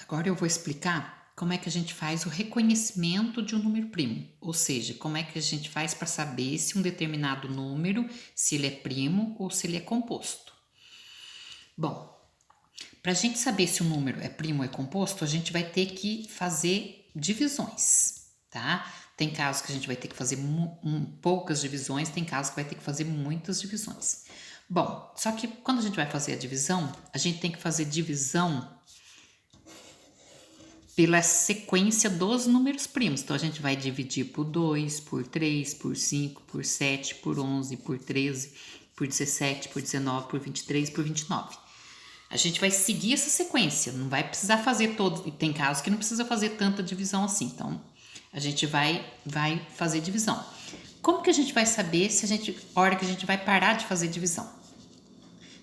Agora eu vou explicar como é que a gente faz o reconhecimento de um número primo, ou seja, como é que a gente faz para saber se um determinado número, se ele é primo ou se ele é composto. Bom, para a gente saber se um número é primo ou é composto, a gente vai ter que fazer divisões, tá? Tem casos que a gente vai ter que fazer poucas divisões, tem casos que vai ter que fazer muitas divisões. Bom, só que quando a gente vai fazer a divisão, a gente tem que fazer divisão pela sequência dos números primos. Então, a gente vai dividir por 2, por 3, por 5, por 7, por 11, por 13, por 17, por 19, por 23, por 29. A gente vai seguir essa sequência, não vai precisar fazer todos, e tem casos que não precisa fazer tanta divisão assim, então a gente vai fazer divisão. Como que a gente vai saber se a hora que a gente vai parar de fazer divisão?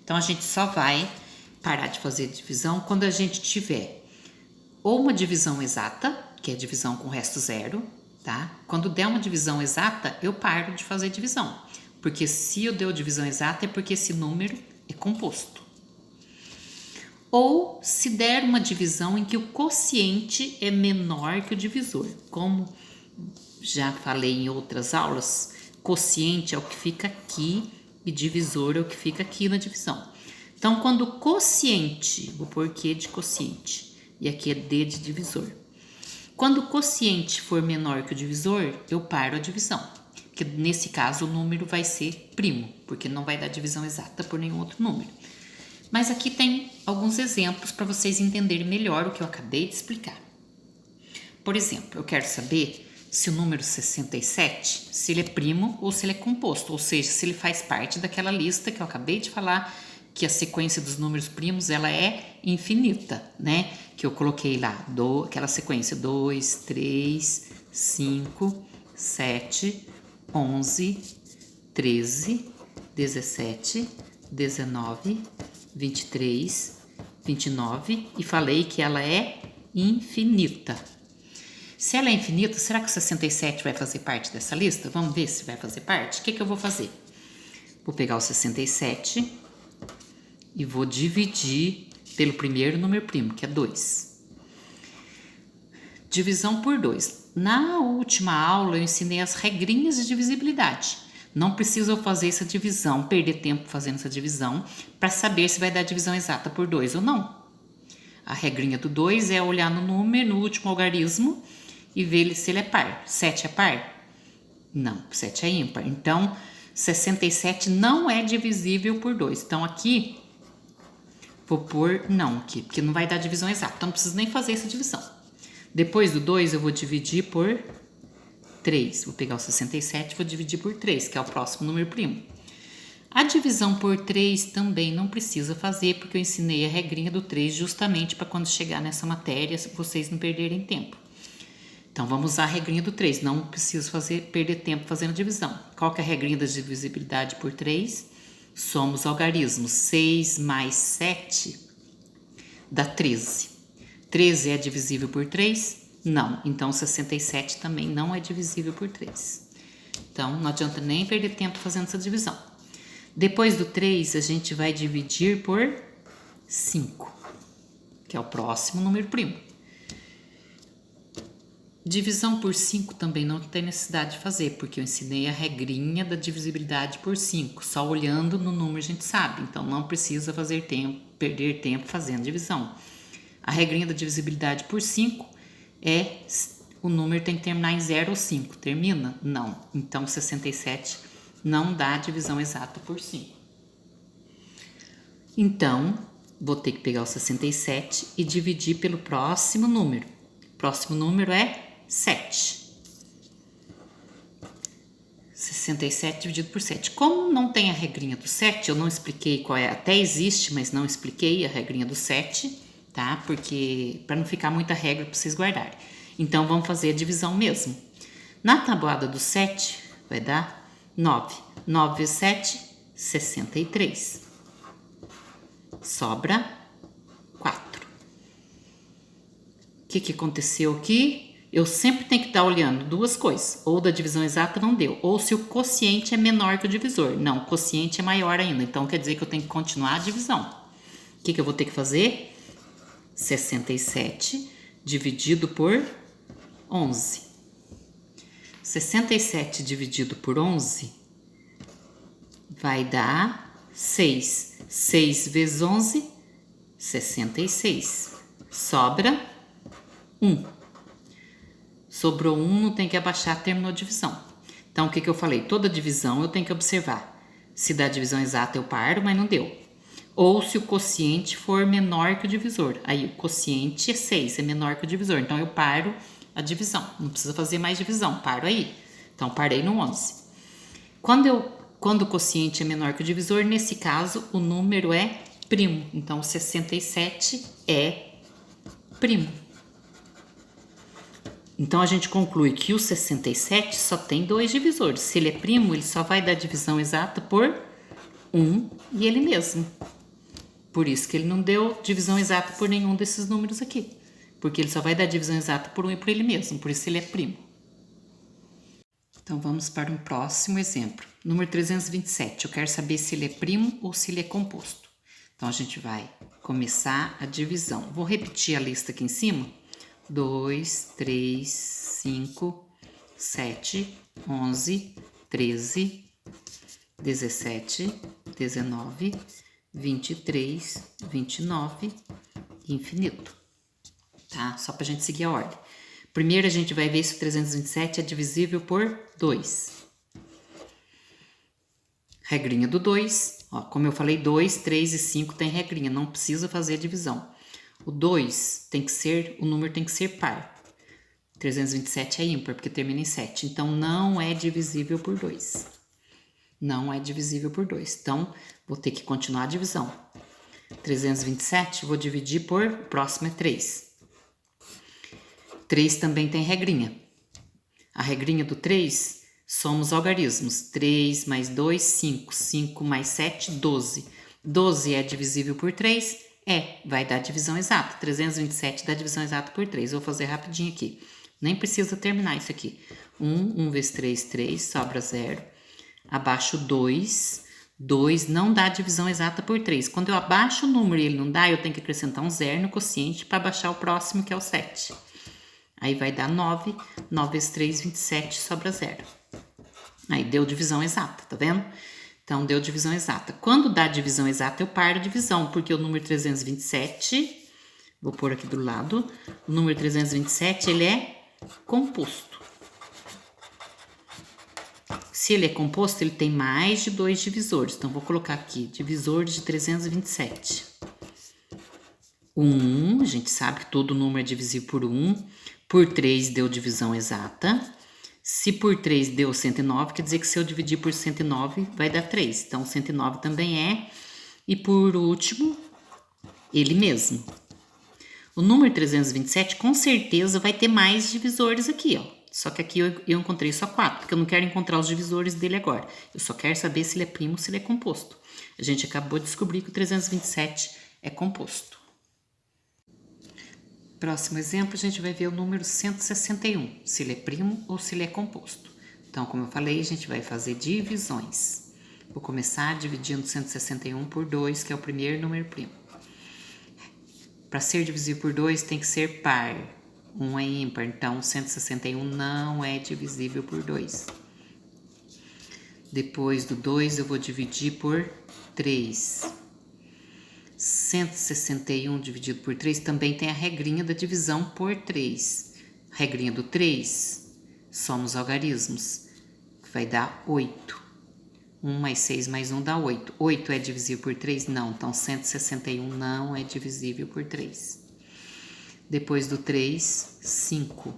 Então, a gente só vai parar de fazer divisão quando a gente tiver ou uma divisão exata, que é divisão com resto zero, tá? Quando der uma divisão exata, eu paro de fazer divisão, porque se eu deu divisão exata é porque esse número é composto. Ou se der uma divisão em que o quociente é menor que o divisor. Como já falei em outras aulas, quociente é o que fica aqui e divisor é o que fica aqui na divisão. Então, quando o quociente, vou pôr Q de quociente, e aqui é D de divisor. Quando o quociente for menor que o divisor, eu paro a divisão. Porque nesse caso o número vai ser primo, porque não vai dar divisão exata por nenhum outro número. Mas aqui tem alguns exemplos para vocês entenderem melhor o que eu acabei de explicar. Por exemplo, eu quero saber se o número 67, se ele é primo ou se ele é composto, ou seja, se ele faz parte daquela lista que eu acabei de falar, que a sequência dos números primos ela é infinita, né? Que eu coloquei lá, aquela sequência 2, 3, 5, 7, 11, 13, 17, 19, 23, 29 e falei que ela é infinita. Se ela é infinita, será que o 67 vai fazer parte dessa lista? Vamos ver se vai fazer parte? O que eu vou fazer? Vou pegar o 67 e vou dividir pelo primeiro número primo, que é 2. Divisão por 2. Na última aula eu ensinei as regrinhas de divisibilidade. Não preciso eu fazer essa divisão, perder tempo fazendo essa divisão, para saber se vai dar divisão exata por 2 ou não. A regrinha do 2 é olhar no número, no último algarismo, e ver se ele é par. 7 é par? Não, 7 é ímpar. Então, 67 não é divisível por 2. Então, aqui, vou pôr não aqui, porque não vai dar divisão exata. Então, não preciso nem fazer essa divisão. Depois do 2, eu vou dividir por 3. Vou pegar o 67 e vou dividir por 3, que é o próximo número primo. A divisão por 3 também não precisa fazer, porque eu ensinei a regrinha do 3 justamente para quando chegar nessa matéria, vocês não perderem tempo. Então, vamos usar a regrinha do 3. Não preciso perder tempo fazendo divisão. Qual que é a regrinha da divisibilidade por 3? Somos algarismos. 6 mais 7 dá 13. 13 é divisível por 3? Não. Então, 67 também não é divisível por 3. Então, não adianta nem perder tempo fazendo essa divisão. Depois do 3, a gente vai dividir por 5, que é o próximo número primo. Divisão por 5 também não tem necessidade de fazer, porque eu ensinei a regrinha da divisibilidade por 5. Só olhando no número a gente sabe, então não precisa perder tempo fazendo divisão. A regrinha da divisibilidade por 5 é o número tem que terminar em 0 ou 5. Termina? Não. Então 67 não dá divisão exata por 5. Então, vou ter que pegar o 67 e dividir pelo próximo número. O próximo número é 7. 67 dividido por 7. Como não tem a regrinha do 7, eu não expliquei qual é. Até existe, mas não expliquei a regrinha do 7, tá? Porque para não ficar muita regra para vocês guardarem. Então, vamos fazer a divisão mesmo. Na tabuada do 7, vai dar 9. 9 vezes 7, 63. Sobra 4. O que aconteceu aqui? Eu sempre tenho que estar olhando duas coisas. Ou da divisão exata não deu. Ou se o quociente é menor que o divisor. Não, o quociente é maior ainda. Então, quer dizer que eu tenho que continuar a divisão. O que eu vou ter que fazer? 67 dividido por 11. 67 dividido por 11 vai dar 6. 6 vezes 11, 66. Sobra 1. Sobrou 1, não tem que abaixar, terminou a divisão. Então, o que eu falei? Toda divisão eu tenho que observar. Se dá divisão exata, eu paro, mas não deu. Ou se o quociente for menor que o divisor. Aí, o quociente é 6, é menor que o divisor. Então, eu paro a divisão. Não precisa fazer mais divisão, paro aí. Então, parei no 11. Quando o quociente é menor que o divisor, nesse caso, o número é primo. Então, 67 é primo. Então, a gente conclui que o 67 só tem 2 divisores. Se ele é primo, ele só vai dar divisão exata por 1 e ele mesmo. Por isso que ele não deu divisão exata por nenhum desses números aqui. Porque ele só vai dar divisão exata por 1 e por ele mesmo. Por isso ele é primo. Então, vamos para um próximo exemplo. Número 327. Eu quero saber se ele é primo ou se ele é composto. Então, a gente vai começar a divisão. Vou repetir a lista aqui em cima. 2, 3, 5, 7, 11, 13, 17, 19, 23, 29 e infinito. Tá? Só pra gente seguir a ordem. Primeiro a gente vai ver se o 327 é divisível por 2. Regrinha do 2. Ó, como eu falei, 2, 3 e 5 tem regrinha, não precisa fazer a divisão. O 2 tem que ser, o número tem que ser par. 327 é ímpar, porque termina em 7. Então, não é divisível por 2. Não é divisível por 2. Então, vou ter que continuar a divisão. 327, vou dividir por, o próximo é 3. 3 também tem regrinha. A regrinha do 3, somos algarismos. 3 mais 2, 5. 5 mais 7, 12. 12 é divisível por 3? Vai dar divisão exata. 327 dá divisão exata por 3. Vou fazer rapidinho aqui. Nem precisa terminar isso aqui. 1 vezes 3, 3, sobra 0. Abaixo 2. 2 não dá divisão exata por 3. Quando eu abaixo o número e ele não dá, eu tenho que acrescentar um 0 no quociente para baixar o próximo, que é o 7. Aí vai dar 9. 9 vezes 3, 27, sobra 0. Aí deu divisão exata, tá vendo? Então, deu divisão exata. Quando dá divisão exata, eu paro a divisão, porque o número 327, vou pôr aqui do lado, o número 327, ele é composto. Se ele é composto, ele tem mais de 2 divisores. Então, vou colocar aqui, divisor de 327. 1, a gente sabe que todo número é divisível por 1. Por 3 deu divisão exata. Se por 3 deu 109, quer dizer que se eu dividir por 109, vai dar 3. Então, 109 também é. E por último, ele mesmo. O número 327, com certeza, vai ter mais divisores aqui, ó. Só que aqui eu encontrei só 4, porque eu não quero encontrar os divisores dele agora. Eu só quero saber se ele é primo ou se ele é composto. A gente acabou de descobrir que o 327 é composto. Próximo exemplo, a gente vai ver o número 161, se ele é primo ou se ele é composto. Então, como eu falei, a gente vai fazer divisões. Vou começar dividindo 161 por 2, que é o primeiro número primo. Para ser divisível por 2, tem que ser par. 1 é ímpar, então 161 não é divisível por 2. Depois do 2, eu vou dividir por 3. 161 dividido por 3 também tem a regrinha da divisão por 3. Regrinha do 3, somos algarismos, que vai dar 8. 1 mais 6 mais 1 dá 8. 8 é divisível por 3? Não, então 161 não é divisível por 3. Depois do 3, 5.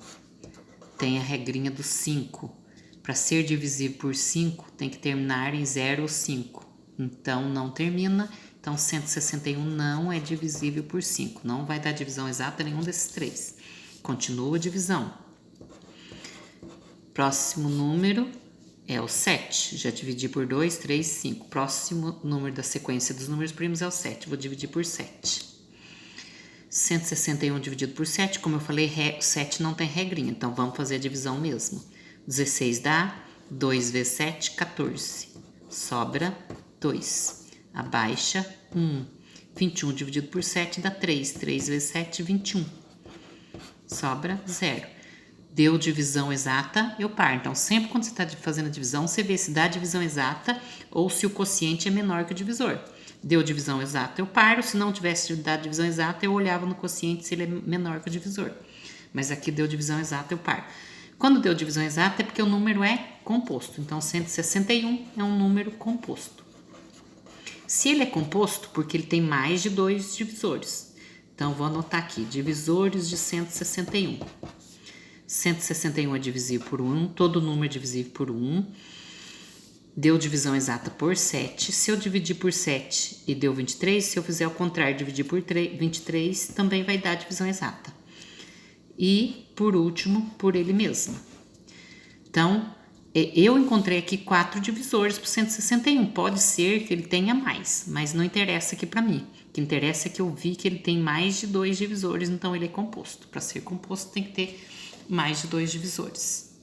Tem a regrinha do 5. Para ser divisível por 5, tem que terminar em 0 ou 5. Então, não termina. Então, 161 não é divisível por 5. Não vai dar divisão exata nenhum desses 3. Continua a divisão. Próximo número é o 7. Já dividi por 2, 3, 5. Próximo número da sequência dos números primos é o 7. Vou dividir por 7. 161 dividido por 7, como eu falei, 7 não tem regrinha. Então, vamos fazer a divisão mesmo. 16 dá 2 vezes 7, 14. Sobra 2. Abaixa 1. 21 dividido por 7 dá 3. 3 vezes 7, 21. Sobra 0. Deu divisão exata, eu paro. Então, sempre quando você está fazendo a divisão, você vê se dá divisão exata ou se o quociente é menor que o divisor. Deu divisão exata, eu paro. Se não tivesse dado divisão exata, eu olhava no quociente se ele é menor que o divisor. Mas aqui deu divisão exata, eu paro. Quando deu divisão exata é porque o número é composto. Então, 161 é um número composto. Se ele é composto, porque ele tem mais de 2 divisores. Então, vou anotar aqui, divisores de 161. 161 é divisível por 1, todo número é divisível por 1. Deu divisão exata por 7. Se eu dividir por 7 e deu 23, se eu fizer ao contrário, dividir por 23, também vai dar divisão exata. E, por último, por ele mesmo. Então, eu encontrei aqui 4 divisores para 161. Pode ser que ele tenha mais, mas não interessa aqui para mim. O que interessa é que eu vi que ele tem mais de 2 divisores, então ele é composto. Para ser composto tem que ter mais de 2 divisores.